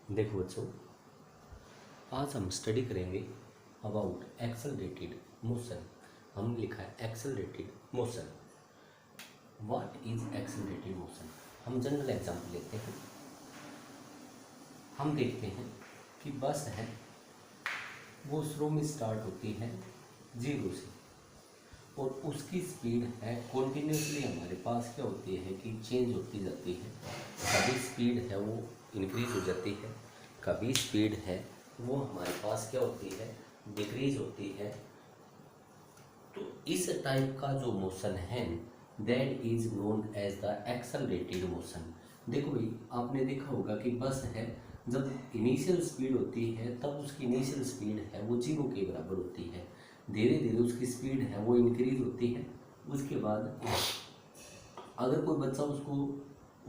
देखो बच्चों, आज हम स्टडी करेंगे अबाउट एक्सेलरेटेड मोशन। हमने लिखा है accelerated motion. What is accelerated motion? हम जनरल एग्जाम्पल लेते हैं। हम देखते हैं कि बस है, वो शुरू में स्टार्ट होती है 0 से और उसकी स्पीड है कॉन्टीन्यूसली हमारे पास क्या होती है कि चेंज होती जाती है। कभी स्पीड है वो इंक्रीज हो जाती है, कभी स्पीड है वो हमारे पास क्या होती है, डिक्रीज होती है। तो इस टाइप का जो मोशन है that is known as the accelerated motion. देखो भाई, आपने देखा होगा कि बस है, जब इनिशियल स्पीड होती है तब उसकी इनिशियल स्पीड है वो 0 के बराबर होती है। धीरे धीरे उसकी स्पीड है वो इंक्रीज होती है। उसके बाद अगर कोई बच्चा उसको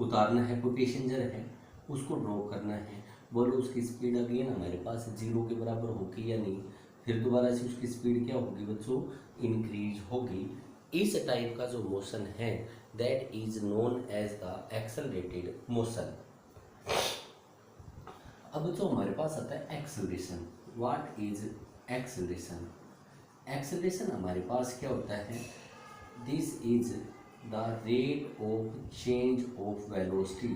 उतारना है, कोई पैसेंजर है उसको ड्रॉ करना है, बोलो उसकी स्पीड अगेन हमारे पास 0 के बराबर होगी या नहीं, फिर दोबारा से उसकी स्पीड क्या होगी बच्चों, इंक्रीज होगी। इस टाइप का जो मोशन है that is known as the accelerated motion. अब जो हमारे पास आता है acceleration. What is acceleration? Acceleration हमारे पास क्या होता है, this is the rate of change of velocity.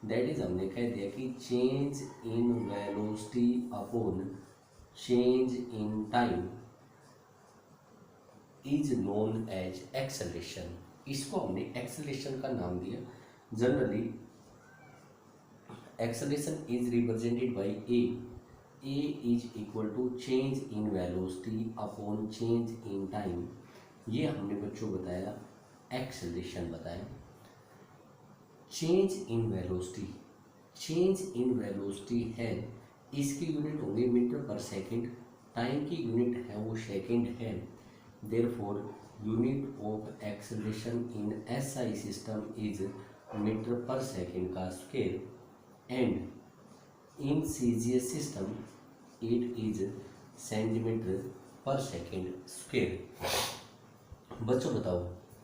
That is, हमने कह दिया कि change in velocity upon change in time is known as acceleration. इसको हमने एक्सेलरेशन का नाम दिया। Generally acceleration is represented by a is equal to change in velocity upon change in time। ये हमने बच्चों बताया, एक्सेलरेशन बताया। Change in velocity, change in velocity है, इसकी यूनिट होंगे मीटर पर सेकंड, टाइम की यूनिट है वो सेकंड है। Therefore unit of acceleration in SI system is metre per second का square and in CGS system it is centimetre per second square. बच्चों बताओ,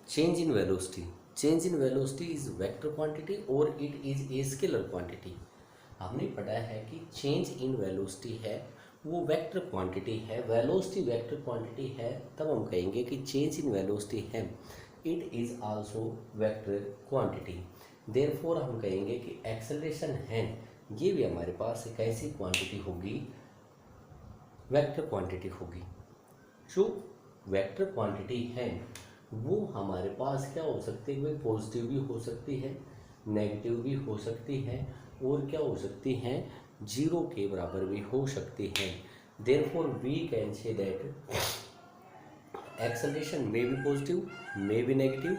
change in velocity, change in velocity is vector quantity और it is a scalar quantity. हमने पढ़ा है कि change in velocity है वो वेक्टर क्वांटिटी है, वेलोसिटी वेक्टर क्वांटिटी है, तब हम कहेंगे कि चेंज इन वेलोसिटी है, it is also vector quantity. Therefore हम कहेंगे कि एक्सेलरेशन है ये भी हमारे पास एक ऐसी क्वांटिटी होगी, वेक्टर क्वांटिटी होगी। जो वेक्टर क्वांटिटी है वो हमारे पास क्या हो सकती है, पॉजिटिव भी हो सकती है, नेगेटिव भी हो सकती है, और क्या हो सकती हैं, 0 के बराबर भी हो सकती हैं। Therefore we can say that acceleration may be positive, may be negative,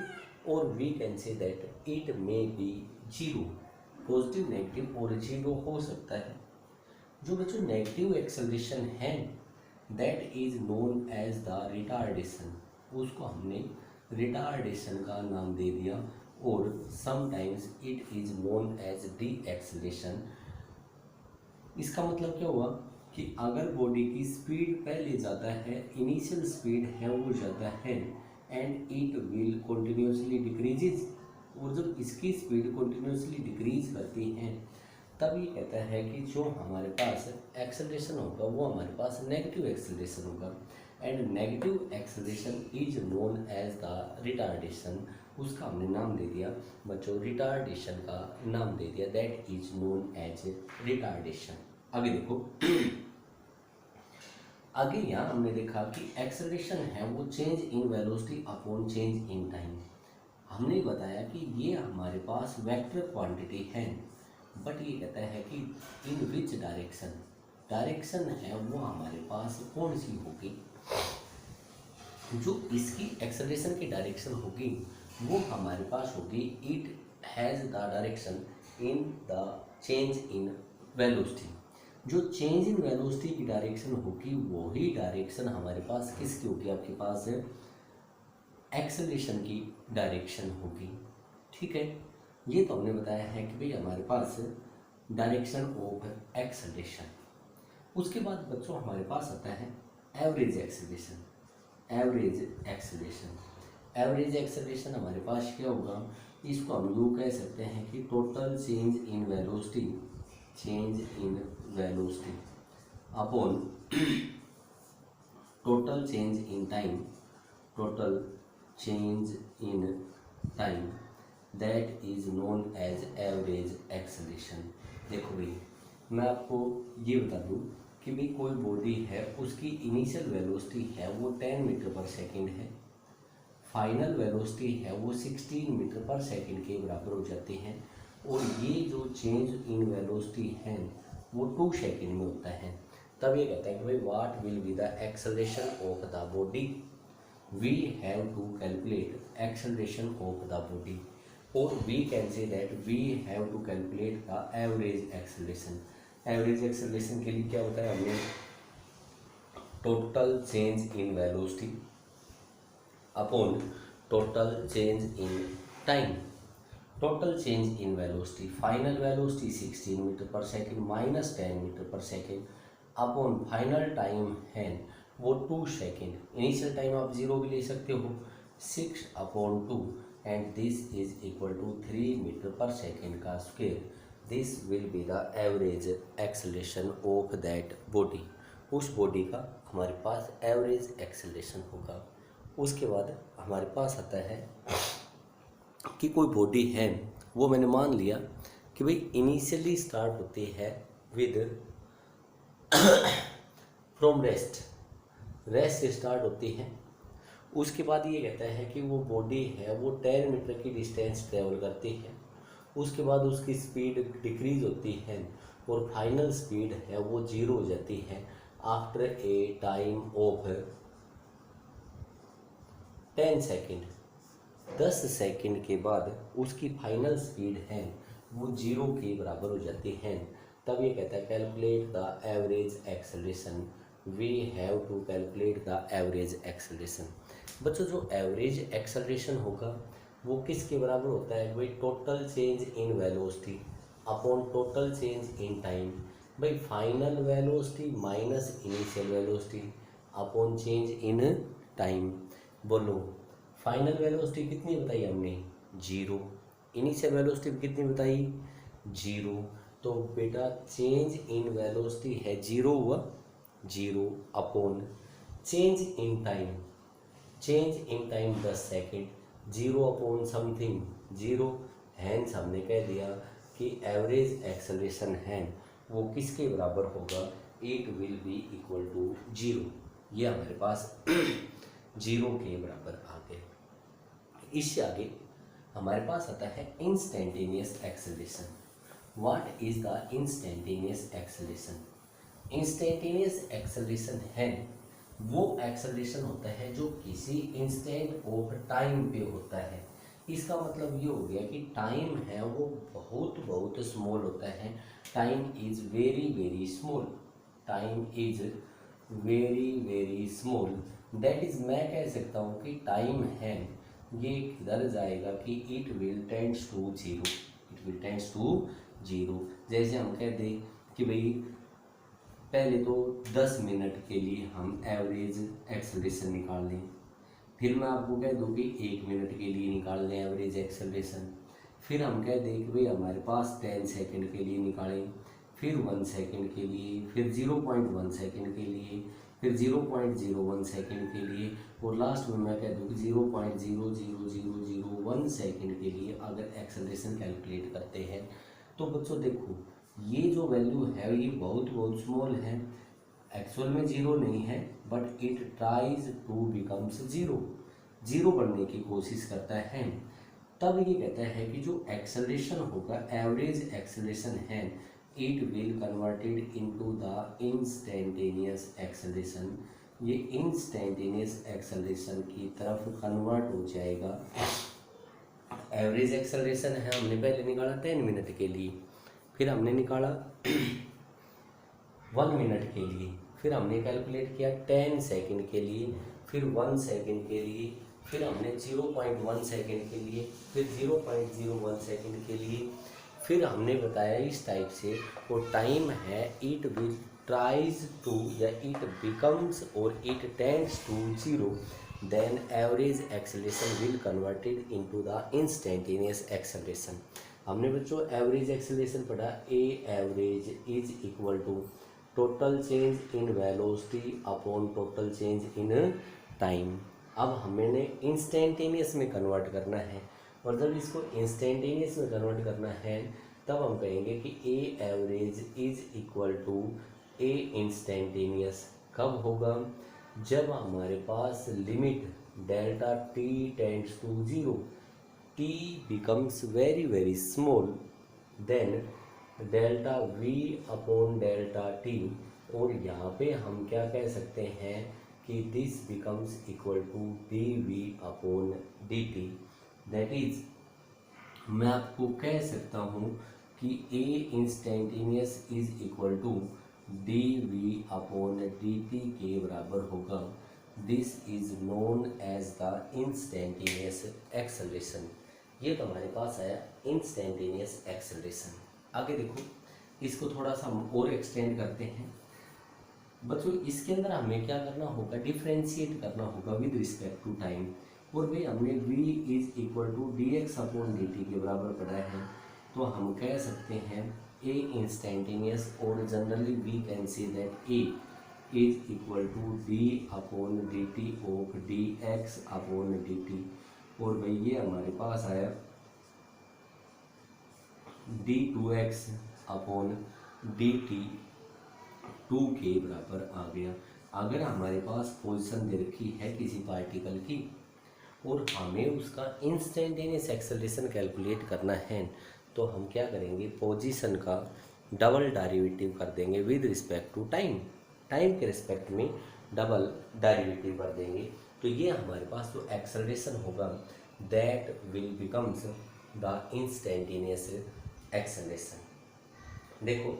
और we can say that it may be 0। Positive, negative और 0 हो सकता है। जो बच्चों नेगेटिव एक्सेलरेशन है that is known as the retardation, उसको हमने रिटार्डेशन का नाम दे दिया, और sometimes it is known as deceleration. इसका मतलब क्या हुआ कि अगर बॉडी की स्पीड पहले ज़्यादा है, इनिशियल स्पीड है वो ज़्यादा है, and it will continuously decreases, और जब इसकी स्पीड कंटिन्यूसली डिक्रीज करती है तब ये कहता है कि जो हमारे पास एक्सेलरेशन होगा वो हमारे पास नेगेटिव एक्सेलरेशन होगा, and negative acceleration is known as the retardation. उसका हमने नाम दे दिया बच्चों, रिटार्डेशन का नाम दे दिया, that is known as retardation. आगे देखो, आगे यहाँ हमने देखा कि एक्सेलरेशन है वो change in velocity upon change in time. हमने बताया कि ये हमारे पास वेक्टर क्वांटिटी है, बट ये कहता है कि इन विच डायरेक्शन, डायरेक्शन है वो हमारे पास कौन सी होगी, जो इसकी एक्सेलरेशन की डायरेक्शन होगी वो हमारे पास होगी, it has the direction in the change in velocity. जो चेंज इन वेलोसिटी की डायरेक्शन होगी वही डायरेक्शन हमारे पास किसकी होगी, आपके पास एक्सेलरेशन की डायरेक्शन होगी। ठीक है, ये तो हमने बताया है कि भाई हमारे पास डायरेक्शन ऑफ एक्सेलरेशन। उसके बाद बच्चों हमारे पास आता है average acceleration. Average acceleration, average acceleration हमारे पास क्या होगा, इसको हम यूँ कह सकते हैं कि total change in velocity, change in velocity upon total change in time, total change in time, that is known as average acceleration। देखो भाई, मैं आपको ये बता दूं कि भाई कोई बॉडी है, उसकी इनिशियल वेलोसिटी है वो 10 मीटर पर सेकेंड है, फाइनल वेलोसिटी है वो 16 मीटर पर सेकेंड के बराबर हो जाती है, और ये जो चेंज इन वेलोसिटी है वो 2 सेकेंड में होता है। तब ये कहता है कि भाई what will be the acceleration of the body, we have to calculate acceleration of the body, और we can say that we have to calculate the average acceleration. Average acceleration के लिए क्या होता है, हमने total change in velocity upon total change in time, total change in velocity, final velocity 16 metre per second minus 10 metre per second upon final time है वो 2 second, initial time आप 0 भी ले सकते हो, 6/2 and this is equal to 3 metre per second का square. This will be the average acceleration of that body. उस body का हमारे पास एवरेज एक्सेलरेशन होगा। उसके बाद हमारे पास आता है कि कोई बॉडी है, वो मैंने मान लिया कि भाई इनिशियली स्टार्ट होती है विद फ्रॉम रेस्ट, रेस्ट से स्टार्ट होती है। उसके बाद ये कहता है कि वो बॉडी है वो 10 मीटर की डिस्टेंस ट्रेवल करती है, उसके बाद उसकी स्पीड डिक्रीज होती है और फाइनल स्पीड है वो 0 हो जाती है after a time of 10 second. 10 second के बाद उसकी फाइनल स्पीड है वो 0 के बराबर हो जाती है। तब ये कहता है calculate the average acceleration, we have to calculate the average acceleration. बच्चों जो एवरेज एक्सेलरेशन होगा वो किसके बराबर होता है, भाई total change in velocity upon total change in time, भाई final velocity minus initial velocity upon change in time. बोलो फाइनल वेलोसिटी कितनी बताई हमने, 0, इनिशियल वेलोसिटी कितनी बताई, 0, तो बेटा चेंज इन वेलोसिटी है 0 हुआ, 0 upon change in time, change in time 10 second, 0 upon something 0, hence हमने कह दिया कि एवरेज एक्सेलरेशन है वो किसके बराबर होगा, it will be equal to 0। ये हमारे पास 0 के बराबर आ गए। इससे आगे हमारे पास आता है instantaneous acceleration. What is the instantaneous acceleration? Instantaneous acceleration है वो एक्सेलरेशन होता है जो किसी इंस्टेंट ऑफ टाइम पे होता है। इसका मतलब ये हो गया कि टाइम है वो बहुत बहुत स्मॉल होता है, time is very very small, time is very very small. That is मैं कह सकता हूँ कि टाइम है ये किधर जाएगा कि it will tends to 0, it will tends to 0। जैसे हम कह दें कि भाई पहले तो 10 मिनट के लिए हम एवरेज एक्सेलरेशन निकाल लें, फिर मैं आपको कह दूँ कि 1 मिनट के लिए निकाल लें एवरेज एक्सेलरेशन, फिर हम कह दें कि भाई हमारे पास 10 सेकंड के लिए निकालें, फिर 1 सेकंड के लिए, फिर 0.1 सेकंड के लिए, फिर 0.01 सेकंड के लिए, और लास्ट में मैं कह दूँ कि 0.00001 सेकंड के लिए अगर एक्सेलरेशन कैलकुलेट करते हैं। तो बच्चों देखो ये जो वैल्यू है ये बहुत बहुत स्मॉल है, एक्चुअल में 0 नहीं है, but it tries to becomes 0 बनने की कोशिश करता है। तब ये कहता है कि जो एक्सेलरेशन होगा एवरेज एक्सेलरेशन है it will converted into the instantaneous acceleration, ये इंस्टेंटेनियस एक्सेलरेशन की तरफ कन्वर्ट हो जाएगा। एवरेज एक्सेलरेशन है हमने पहले निकाला 10 मिनट के लिए, फिर हमने निकाला 1 मिनट के लिए, फिर हमने कैलकुलेट किया 10 सेकंड के लिए, फिर 1 सेकंड के लिए, फिर हमने 0.1 सेकंड के लिए, फिर 0.01 सेकंड के लिए, फिर हमने बताया इस टाइप से वो टाइम है इट विल ट्राइज टू या इट बिकम्स और it tends to 0, then average acceleration will converted into the instantaneous acceleration. हमने बच्चों एवरेज एक्सेलरेशन पढ़ा, a average is equal to total change in velocity upon total change in time. अब हमने instantaneous में convert करना है, और जब इसको इंस्टेंटेनियस में कन्वर्ट करना है तब हम कहेंगे कि a average is equal to a instantaneous. कब होगा? जब हमारे पास limit delta t tends to zero, t becomes very very small, then delta v upon delta t, और यहाँ पे हम क्या कह सकते हैं कि this becomes equal to dv upon dt। That is, मैं आपको कह सकता हूँ कि a instantaneous is equal to dv upon dt के बराबर होगा। This is known as the instantaneous acceleration. ये तो हमारे पास आया इंस्टेंटेनियस एक्सेलरेशन। आगे देखो, इसको थोड़ा सा हम और एक्सटेंड करते हैं बच्चों। इसके अंदर हमें क्या करना होगा? डिफ्रेंशिएट करना होगा विद रिस्पेक्ट टू टाइम। और भाई हमने v is equal to d x upon d t के बराबर पढ़ा है, तो हम कह सकते हैं a इंस्टेंटेनियस, और generally we can say that a is equal to d upon d t of d x upon d t. और भाई ये हमारे पास आया d2x अपॉन डी टी 2 के बराबर आ गया। अगर हमारे पास पोजीशन दे रखी है किसी पार्टिकल की और हमें उसका इंस्टेंटेनियस एक्सेलरेशन कैलकुलेट करना है, तो हम क्या करेंगे? पोजीशन का डबल डेरिवेटिव कर देंगे with respect to time. Time के रिस्पेक्ट में डबल डेरिवेटिव कर देंगे, तो ये हमारे पास जो एक्सेलरेशन होगा that will becomes the instantaneous acceleration. देखो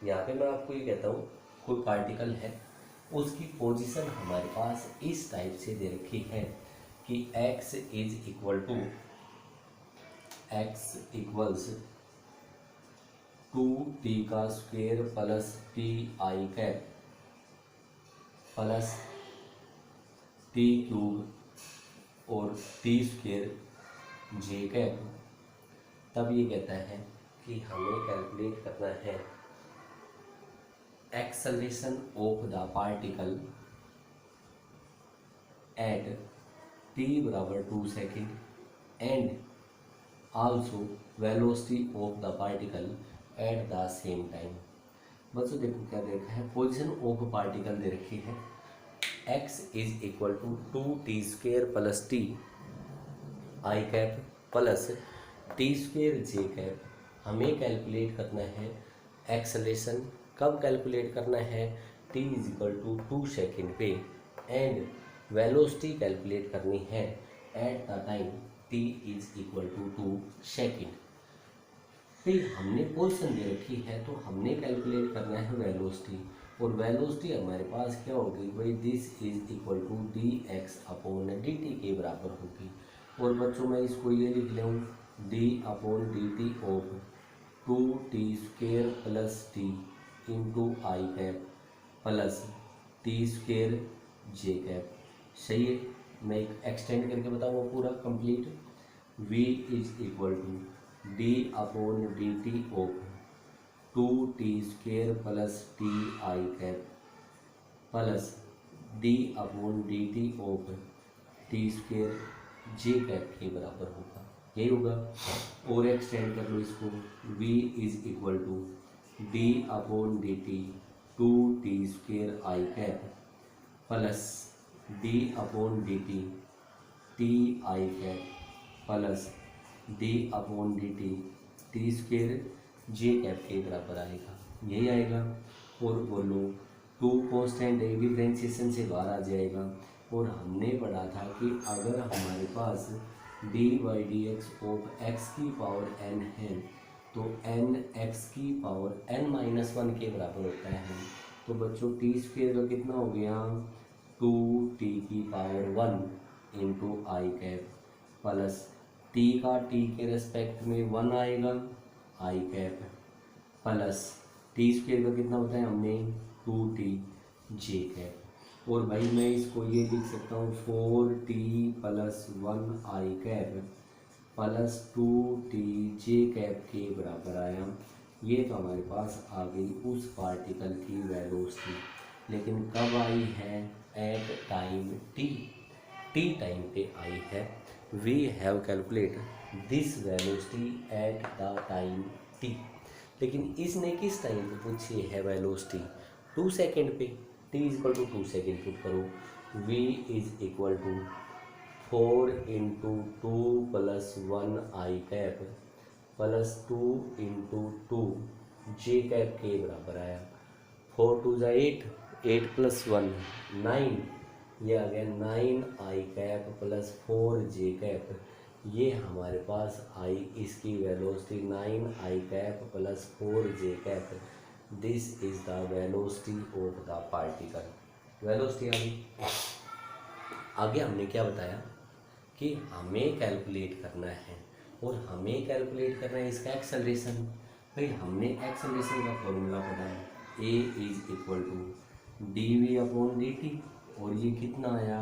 यहाँ पे मैं आपको ये कहता हूँ, कोई पार्टिकल है, उसकी पोजीशन हमारे पास इस टाइप से दे रखी है कि x is equal to x equals 2t का square plus t i cap plus t cube और टी स्क्वेयर जे कैप। तब ये कहता है कि हमें कैलकुलेट करना है acceleration of the particle at t बराबर 2 second and also velocity of the particle at the same time. बच्चों देखो क्या दे रखा है? पोजीशन ऑफ पार्टिकल दे रखी है, x is equal to 2t square plus t i cap plus t square j cap. हमें calculate करना है एक्सेलरेशन। कब कैलकुलेट करना है? t is equal to 2 second पे, एंड वेलोसिटी कैलकुलेट करनी है at the time t is equal to 2 second. फिर हमने पोजीशन दे रखी है, तो हमने कैलकुलेट करना है वेलोसिटी, और वेलोसिटी हमारे पास क्या होगी भाई? This is equal to d x upon d t के बराबर होगी। और बच्चों मैं इसको ये लिख लूँ d upon d t of 2t square plus t into i cap plus t square j cap. सही है? मैं एक एक्सटेंड करके बताऊँगा पूरा complete. v is equal to d upon d t of 2t square plus t i cap plus d upon d t of t square j cap के बराबर होगा। यही होगा। और एक्सटेंड कर लो इसको, v is equal to d upon d t 2t square i cap plus d upon d t t i cap plus d upon d t t square j cap के बराबर आएगा। यही आएगा। और बोलो 2 कांस्टेंट है, डिफरेंशिएशन से बाहर आ जाएगा। और हमने पढ़ा था कि अगर हमारे पास d by d x of x की पावर n है, तो n एक्स की पावर n-1 के बराबर होता है। तो बच्चों टी स्क्वेयर का कितना हो गया? 2t की power 1 into i cap plus t का t के रेस्पेक्ट में 1 आएगा आई कैप प्लस टी स्क्वेयर का कितना होता है? हमने 2t जे कैप। और भाई मैं इसको ये लिख सकता हूँ 4t plus 1 i cap plus 2t j cap के बराबर आया। ये तो हमारे पास आ गई उस पार्टिकल की वेलोसिटी, लेकिन कब आई है? एट टाइम टी टाइम पे आई है। We have calculate this velocity at the time t. लेकिन इसने किस टाइम पे पूछी है वेलोसिटी? 2 सेकेंड पे। t equal to 2 second put करो। v is equal to 4 into 2 plus 1 i cap plus 2 into 2 j cap के बराबर आया। 4 टू ज़ा 8, 8 प्लस 1 9, ये आ गया 9 i cap plus 4 j cap. ये हमारे पास आई इसकी velocity 9 i cap plus 4 j cap. This is the velocity of the particle. Velocity आ गई। आगे हमने क्या बताया कि हमें कैलकुलेट करना है, और हमें कैलकुलेट करना है इसका एक्सेलरेशन। भाई हमने एक्सेलरेशन का फॉर्मूला पढ़ा है, a is equal to d v upon d t, और ये कितना आया?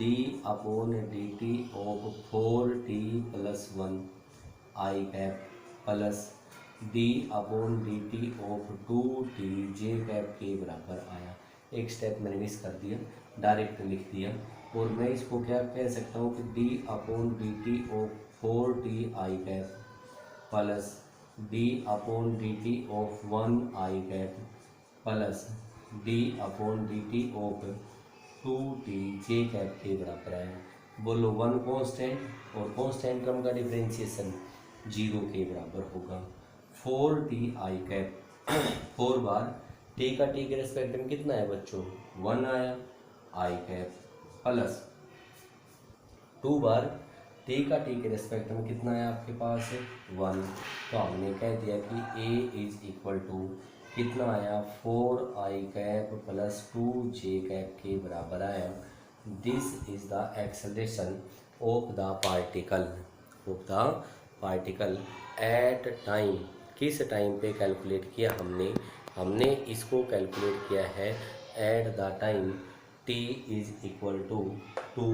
d upon d t of 4t plus 1 i cap plus d upon d t of 2t j cap के बराबर आया। एक स्टेप मैंने मिस कर दिया, डायरेक्ट लिख दिया, और मैं इसको क्या कह सकता हूँ कि d upon d t of 4t I cap plus d upon d t of 1 i cap plus d upon d t of 2t j cap के बराबर है। बोलो 1 कांस्टेंट, और कांस्टेंट टर्म का डिफरेंशिएशन 0 के बराबर होगा। 4t आई कैप 4 बार t का t के रेस्पेक्ट में कितना है बच्चों? 1 आया आई कैप प्लस 2 बार t का t के रेस्पेक्ट में कितना है आपके पास? 1। तो हमने कह दिया कि a इज इक्वल टू कितना आया? 4 i cap plus 2 j cap के बराबर आया। This is the acceleration of the particle at time. किस टाइम पे कैलकुलेट किया हमने इसको कैलकुलेट किया है at the time t is equal to 2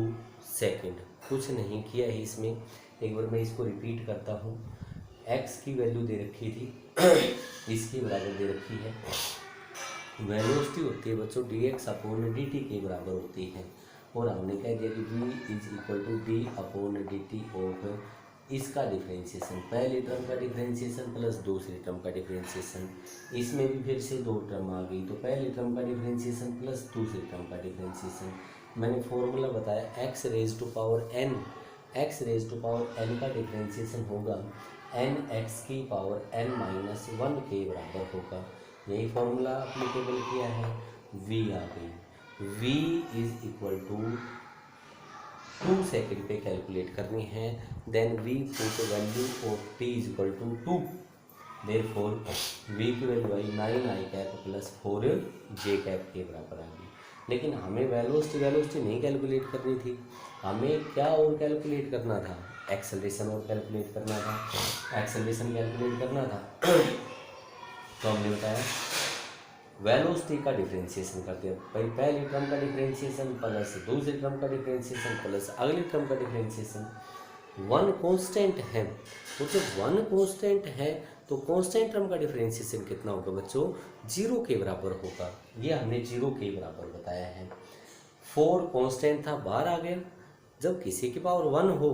second. कुछ नहीं किया है इसमें। एक बार मैं इसको रिपीट करता हूँ। x की वैल्यू दे रखी थी, इसकी बराबर दे रखी है। वेलोसिटी होती है बच्चों dx अपॉन dt के बराबर होती है, और हमने कह दिया कि v is equal to d upon dt of इसका डिफरेंशिएशन, पहली टर्म का डिफरेंशिएशन प्लस दूसरी टर्म का डिफरेंशिएशन। इसमें भी फिर से 2 टर्म आ गई, तो पहली टर्म का डिफरेंशिएशन प्लस दूसरी टर्म का डिफरेंशिएशन। मैंने फॉर्मूला बताया x raise to power n, x raise to power n का डिफरेंशिएशन होगा n x की पावर n माइनस 1 के बराबर होगा। यही फॉर्मूला अप्लीकेबल किया है। v आ गई। v is equal to 2 second पे कैलकुलेट करनी है। Then v put value of t is equal to 2। Therefore v की वैल्यू आई 9 i cap plus 4 j cap के बराबर आ गई। लेकिन हमें वेलोसिटी नहीं कैलकुलेट करनी थी, हमें क्या और कैलकुलेट करना था? एक्सेलरेशन और कैलकुलेट करना था। एक्सेलरेशन कैलकुलेट करना था तो हमने बताया वेलोसिटी का डिफरेंशिएशन कर दिया। भाई पहली टर्म का डिफरेंशिएशन प्लस दूसरी टर्म का डिफरेंशिएशन प्लस अगली टर्म का डिफरेंशिएशन। 1 कांस्टेंट है, तो जब 1 कांस्टेंट है तो कांस्टेंट टर्म का डिफरेंशिएशन कितना होगा बच्चों? 0 के बराबर होगा। ये हमने 0 के बराबर बताया है। 4 कांस्टेंट था, बाहर आ गया। जब किसी की पावर 1 हो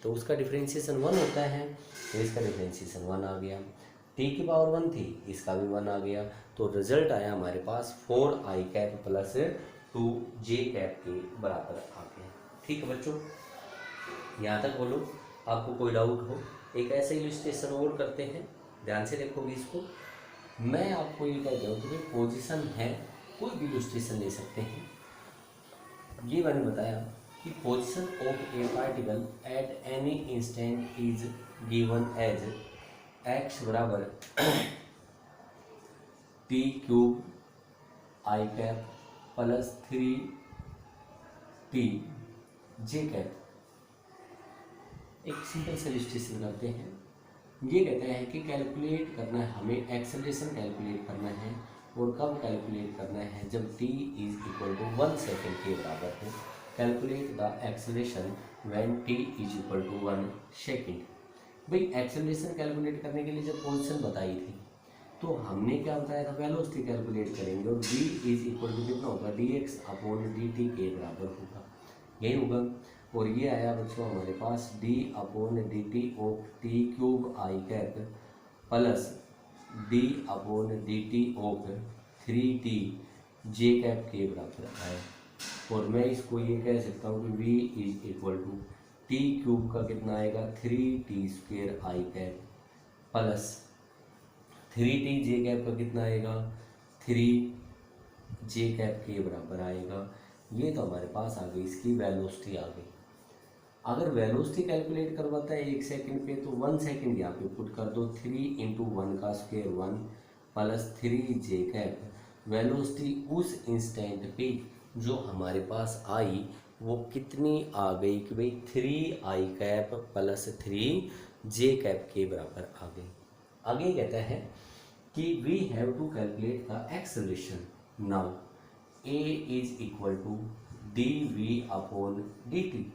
तो उसका डिफरेंशिएशन 1 होता है, तो इसका डिफरेंशिएशन 1 आ गया। t की पावर 1 थी, इसका भी 1 आ गया। तो रिजल्ट आया हमारे पास 4 i cap plus 2 j cap के बराबर आ गया। ठीक है बच्चों, यहाँ तक बोलो। आपको कोई डाउट हो, एक ऐसा इलस्ट्रेशन और करते हैं, ध्यान से देखोगे इसको। मैं आपको ये कहता हूँ कि पोजीशन है, कोई भी इलस्ट्रेशन ले सकते हैं। ये मैंने बताया कि position of a particle at any instant is given as x बराबर t cube i cap plus 3t j cap. एक सिंपल से इलस्ट्रेशन करते हैं। ये कहते हैं कि कैलकुलेट करना है हमें, एक्सेलरेशन कैलकुलेट करना है, और कब कैलकुलेट करना है? जब t is equal to 1 second के बराबर हो। Calculate the acceleration when t is equal to 1 second. भाई एक्सेलरेशन कैलकुलेट करने के लिए जब पोजीशन बताई थी तो हमने क्या बताया था, वेलोसिटी कैलकुलेट करेंगे और v इज इक्वल टू कितना होगा, dx अपॉन dt के बराबर होगा, यही होगा। और ये आया बच्चों हमारे पास d upon dt of t cube i cap plus d upon dt of 3t j cap के बराबर आया। और मैं इसको ये कह सकता हूँ कि v is equal to t cube का कितना आएगा, 3t² i cap plus 3t j cap का कितना आएगा, 3 जे कैप के बराबर आएगा। ये तो हमारे पास आ गई इसकी वेलोसिटी आ गई। अगर वेलोसिटी कैलकुलेट करवाता है 1 सेकंड पे तो 1 सेकंड यहाँ पे पुट कर दो, 3 इंटू 1 का square 1 plus 3 j cap. Velocity उस इंस्टेंट पे जो हमारे पास आई वो कितनी आ गई कि भाई 3 i cap plus 3 j cap के बराबर आ गई। आगे कहता है कि we have to calculate the acceleration, now a is equal to d v upon d t.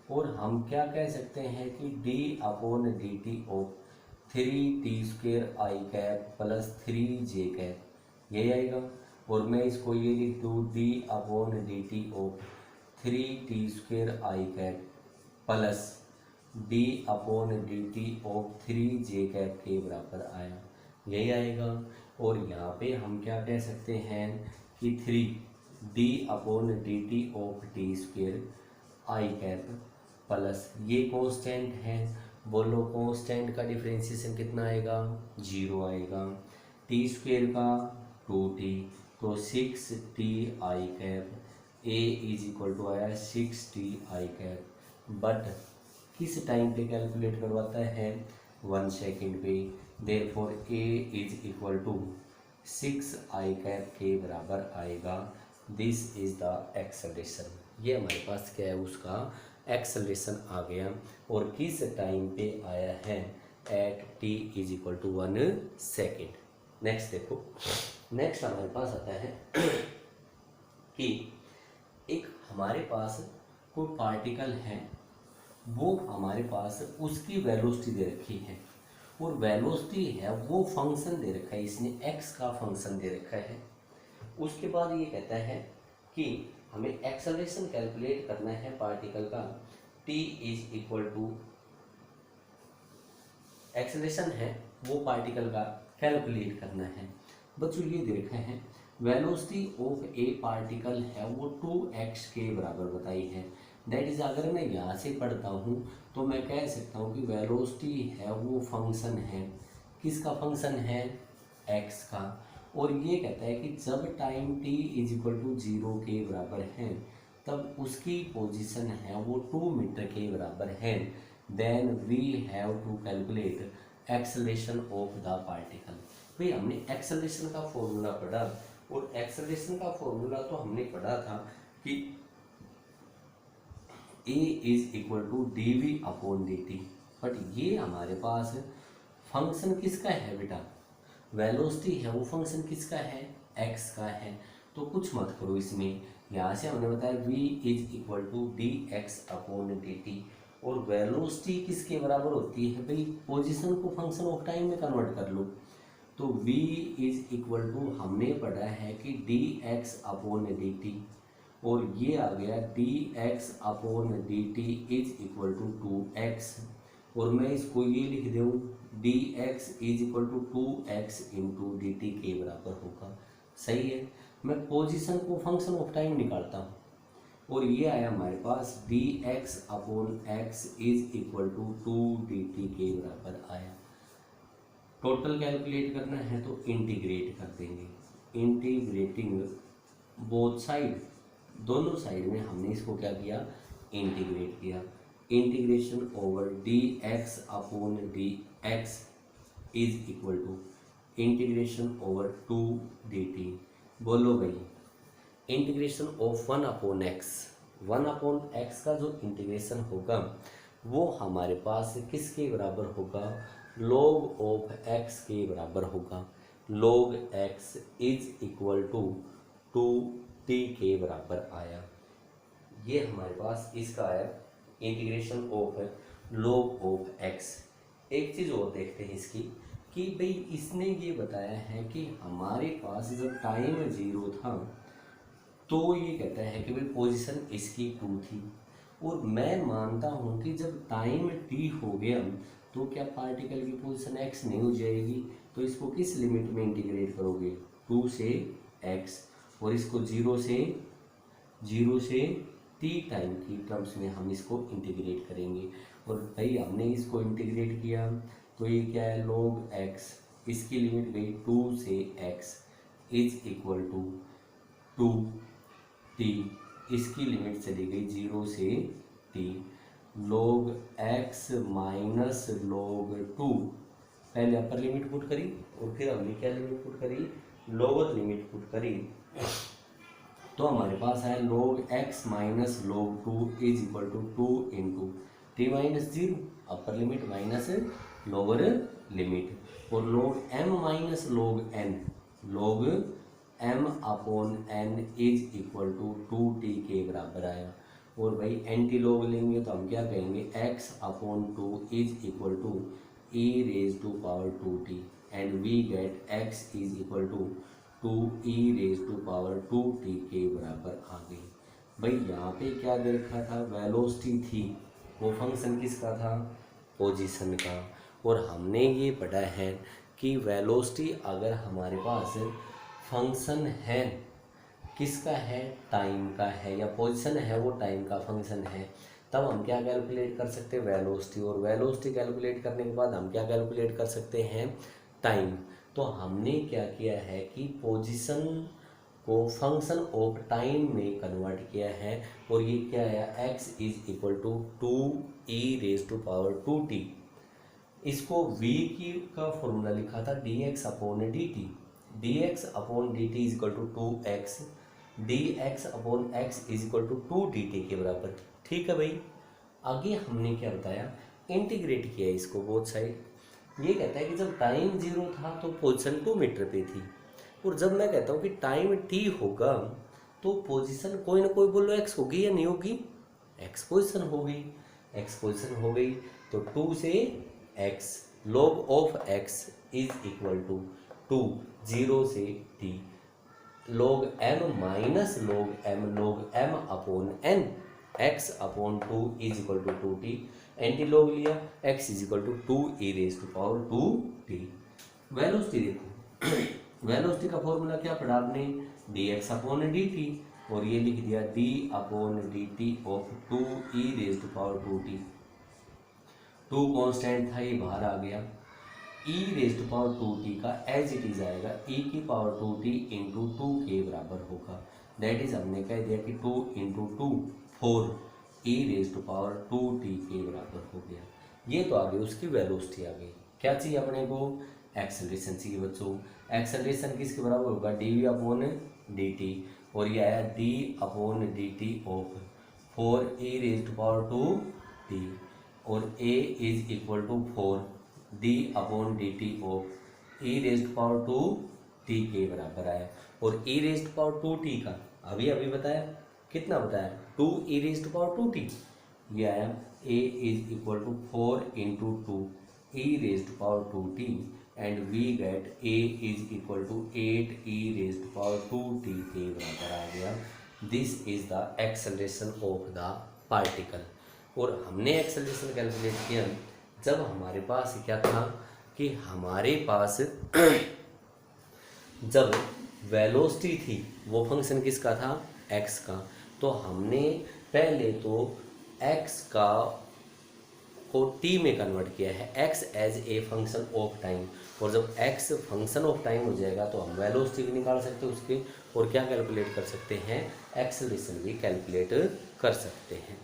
और हम क्या कह सकते हैं कि d upon d t of 3t² i cap plus 3 j cap, यही आएगा। और मैं इसको ये लिख दूँ d upon d t of 3t² i cap plus d upon d t of 3 j cap के बराबर आया, यही आएगा। और यहाँ पे हम क्या कह सकते हैं कि 3 D upon d t of t² I cap plus ये कांस्टेंट है, बोलो कांस्टेंट का डिफरेंशिएशन कितना आएगा, 0 आएगा। t² का 2t तो 6t i cap, a is equal to आया 6t आई कैप। बट किस टाइम पे कैलकुलेट करवाता है, 1 सेकेंड पे, therefore a is equal to 6 i cap के बराबर आएगा। This is the acceleration. ये हमारे पास क्या है, उसका एक्सेलरेशन आ गया। और किस टाइम पे आया है, at t is equal to 1 second. Next देखो, नेक्स्ट हमारे पास आता है कि एक हमारे पास कोई पार्टिकल है, वो हमारे पास उसकी वेलोसिटी दे रखी है और वेलोसिटी है वो फंक्शन दे रखा है, इसने x का फंक्शन दे रखा है। उसके बाद ये कहता है कि हमें एक्सेलरेशन कैलकुलेट करना है पार्टिकल का, t is equal to acceleration है वो पार्टिकल का कैलकुलेट करना है। बच्चों ये दे रखा है वेलोसिटी ऑफ ए पार्टिकल है वो 2x के बराबर बताई है। दैट इज अगर मैं यहाँ से पढ़ता हूँ तो मैं कह सकता हूँ कि वेलोसिटी है वो फंक्शन है, किसका फंक्शन है, x का। और ये कहता है कि जब time t is equal to 0 के बराबर है तब उसकी पोजीशन है वो 2 मीटर के बराबर है। Then we have to calculate acceleration of the particle. भाई हमने एक्सेलरेशन का फॉर्मूला पढ़ा और एक्सेलरेशन का फॉर्मूला तो हमने पढ़ा था कि a is equal to d v upon d t. But ये हमारे पास फंक्शन किसका है बेटा, वेलोसिटी है वो फंक्शन किसका है, x का है। तो कुछ मत करो इसमें, यहाँ से हमने बताया v is equal to d x upon d t. और वेलोसिटी किसके बराबर होती है, भाई पोजीशन को फंक्शन ऑफ टाइम में कन्वर्ट कर लो। तो v इज इक्वल टू हमने पढ़ा है कि d x upon d t, और ये आ गया d x upon d t is equal to 2x। और मैं इसको ये लिख दूँ d x is equal to 2x into d t के बराबर होगा, सही है। मैं पोजीशन को फंक्शन ऑफ टाइम निकालता हूँ और ये आया हमारे पास d x upon x is equal to 2dt के बराबर आया। टोटल कैलकुलेट करना है तो इंटीग्रेट कर देंगे, इंटीग्रेटिंग बोथ साइड, दोनों साइड में हमने इसको क्या किया, इंटीग्रेट किया। Integration over d x upon d x is equal to integration over 2dt। बोलो भाई, integration of 1 upon x, 1 upon x का जो इंटीग्रेशन होगा वो हमारे पास किसके बराबर होगा, log ऑफ x के बराबर होगा। log x is equal to 2t के बराबर आया। ये हमारे पास इसका है integration of log of x। एक चीज़ और देखते हैं इसकी कि भाई इसने ये बताया है कि हमारे पास जब टाइम 0 था तो ये कहता है कि भाई पोजीशन इसकी 2 थी, और मैं मानता हूँ कि जब टाइम t हो गया तो क्या पार्टिकल की पोजीशन x नहीं हो जाएगी, तो इसको किस लिमिट में इंटीग्रेट करोगे, 2 से x, और इसको 0 से t टाइम की टर्म्स में हम इसको इंटीग्रेट करेंगे। और भाई हमने इसको इंटीग्रेट किया तो ये क्या है log x, इसकी लिमिट गई 2 से x is equal to 2t, इसकी लिमिट चली गई 0 से t, log x minus log 2, पहले अपर लिमिट पुट करी और फिर हमने क्या लिमिट पुट करी, लोअर लिमिट पुट करी, तो हमारे पास है log x minus log 2 is equal to 2 into t minus 0, upper limit minus lower limit, और log m minus log n, log m upon n is equal to 2t के बराबर आया। और भाई एंटी लॉग लेंगे तो हम क्या कहेंगे, x upon 2 is equal to e raise to power 2t, and we get x is equal to 2e raise to power 2t के बराबर आ गई। भाई यहाँ पे क्या दे रखा था, वेलोसिटी थी, वो फंक्शन किसका था, पोजीशन का, और हमने ये पढ़ा है कि वेलोसिटी अगर हमारे पास फंक्शन है, किसका है, टाइम का है, या पोजीशन है वो टाइम का फंक्शन है, तब हम क्या कैलकुलेट कर सकते हैं, वेलोसिटी, और वेलोसिटी कैलकुलेट करने के बाद हम क्या कैलकुलेट कर सकते हैं, टाइम। तो हमने क्या किया है कि पोजीशन को फंक्शन ऑफ टाइम में कन्वर्ट किया है, और ये क्या है, x is equal to 2e raise to power 2t, इसको v की का फॉर्मूला लिखा था dx upon dt, dx upon dt is equal to 2x, dx upon x is equal to 2dt के बराबर। ठीक है भाई, आगे हमने क्या बताया, इंटीग्रेट किया इसको बोथ साइड। ये कहता है कि जब टाइम 0 था तो पोजीशन 2 मीटर पे थी, और जब मैं कहता हूँ कि टाइम t होगा तो पोजीशन कोई ना कोई बोलो x होगी या नहीं होगी, x पोजीशन हो गई, तो 2 से x, log of x is equal to 2, 0 से t, log m minus log m upon n, x upon 2 is equal to 2t, antilog लिया, x is equal to 2e raise to power 2t। Velocity देखो, velocity का formula क्या पढ़ा आपने, dx upon dt, और ये लिख दिया d upon dt of 2e raise to power 2t, 2 constant था, ये बाहर आ गया, e raise to power 2t का एज इट इज आएगा e की पावर 2t इंटू 2 के बराबर होगा, दैट इज हमने कह दिया कि 2 into 2 4 e raise to power 2t के बराबर हो गया। ये तो आ गई उसकी वेलोसिटी आ गई। क्या चाहिए अपने को, एक्सेलरेशन चाहिए बच्चों। एक्सेलरेशन किसके बराबर होगा, dv अपॉन dt, और ये आया d upon dt of 4e raise to power 2t, और a is equal to 4d upon dt of e raise to power 2t के बराबर आया। और e raise to power 2t का अभी बताया, कितना बताया, 2e raise to power 2t, ये आया a is equal to 4 into 2 e raise to power 2t, and we get a is equal to 8e raise to power 2t के बराबर आ गया। This is the acceleration of the particle. और हमने acceleration calculate किया जब हमारे पास क्या था कि हमारे पास जब वेलोसिटी थी, वो फंक्शन किसका था, x का, तो हमने पहले तो x का को t में कन्वर्ट किया है, x as a function of time, और जब x फंक्शन ऑफ टाइम हो जाएगा तो हम वेलोसिटी भी निकाल सकते हैं उसके, और क्या कैलकुलेट कर सकते हैं, एक्सेलरेशन भी कैलकुलेट कर सकते हैं।